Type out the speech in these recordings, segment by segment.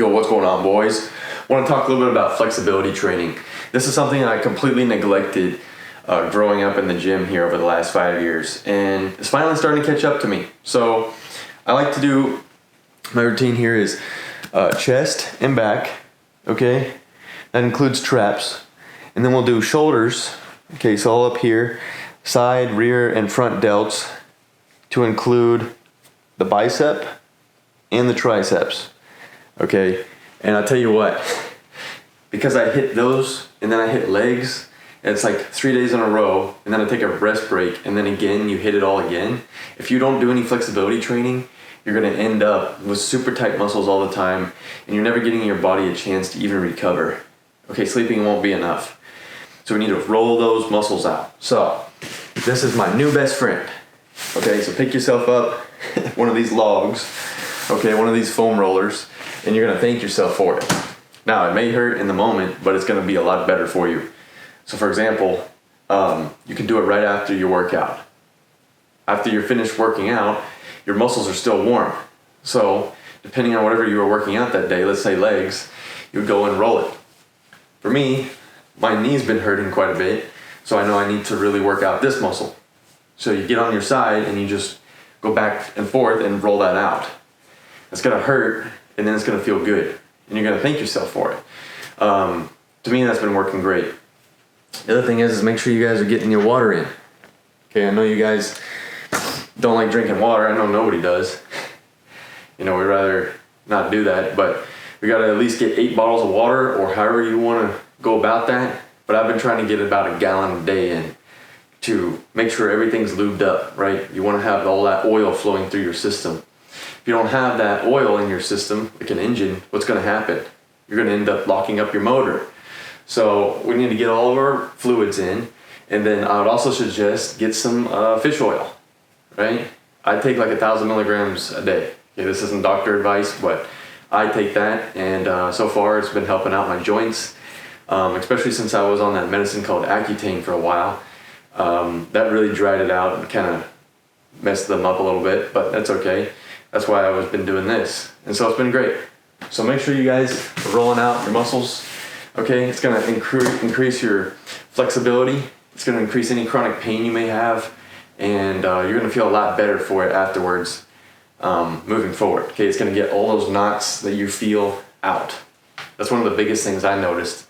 Yo, what's going on, boys? I want to talk a little bit about flexibility training. This is something I completely neglected growing up in the gym here over the last 5 years, and it's finally starting to catch up to me. So I like to do, my routine here is chest and back, okay? That includes traps. And then we'll do shoulders, okay, so all up here, side, rear, and front delts to include the bicep and the triceps. Okay, and I'll tell you what, because I hit those and then I hit legs, and it's like 3 days in a row, and then I take a rest break, and then again you hit it all again. If you don't do any flexibility training, you're gonna end up with super tight muscles all the time, and you're never getting your body a chance to even recover. Okay, sleeping won't be enough. So we need to roll those muscles out. So this is my new best friend. Okay, so pick yourself up one of these logs, okay, one of these foam rollers, and you're gonna thank yourself for it. Now, it may hurt in the moment, but it's gonna be a lot better for you. So for example, you can do it right after your workout. After you're finished working out, your muscles are still warm. So depending on whatever you were working out that day, let's say legs, you would go and roll it. For me, my knee's been hurting quite a bit, so I know I need to really work out this muscle. So you get on your side and you just go back and forth and roll that out. It's gonna hurt, and then it's gonna feel good, and you're gonna thank yourself for it. To me, that's been working great. The other thing is make sure you guys are getting your water in. Okay, I know you guys don't like drinking water. I know nobody does. You know, we'd rather not do that, but we gotta at least get 8 bottles of water, or however you wanna go about that. But I've been trying to get about a gallon a day in to make sure everything's lubed up, right? You wanna have all that oil flowing through your system. If you don't have that oil in your system, like an engine, what's gonna happen? You're gonna end up locking up your motor. So we need to get all of our fluids in, and then I would also suggest get some fish oil, right? I take like 1,000 milligrams a day. Okay, this isn't doctor advice, but I take that, and so far it's been helping out my joints, especially since I was on that medicine called Accutane for a while. That really dried it out and kind of messed them up a little bit, but that's okay. That's why I've been doing this, and so it's been great. So make sure you guys are rolling out your muscles. Okay, it's gonna increase your flexibility. It's gonna increase any chronic pain you may have, and you're gonna feel a lot better for it afterwards, moving forward. Okay, it's gonna get all those knots that you feel out. That's one of the biggest things I noticed,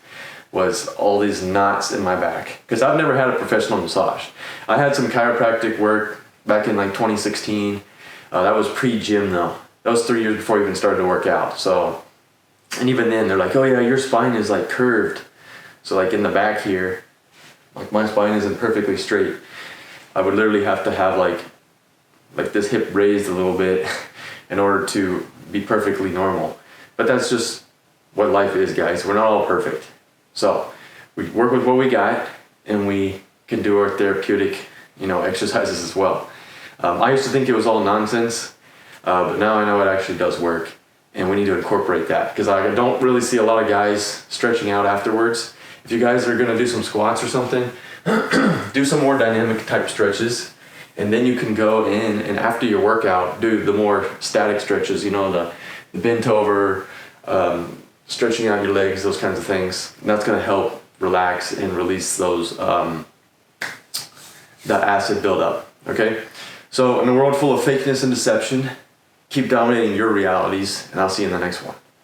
was all these knots in my back, because I've never had a professional massage. I had some chiropractic work back in like 2016. That was pre-gym though. That was 3 years before I even started to work out. So, and even then they're like, oh yeah, your spine is like curved. So like in the back here, like my spine isn't perfectly straight. I would literally have to have like this hip raised a little bit in order to be perfectly normal. But that's just what life is, guys. We're not all perfect. So we work with what we got, and we can do our therapeutic, exercises as well. I used to think it was all nonsense, but now I know it actually does work, and we need to incorporate that, because I don't really see a lot of guys stretching out afterwards. If you guys are gonna do some squats or something, do some more dynamic type stretches, and then you can go in and after your workout, do the more static stretches, the bent over, stretching out your legs, those kinds of things. And that's gonna help relax and release those, that acid buildup, okay? So in a world full of fakeness and deception, keep dominating your realities, and I'll see you in the next one.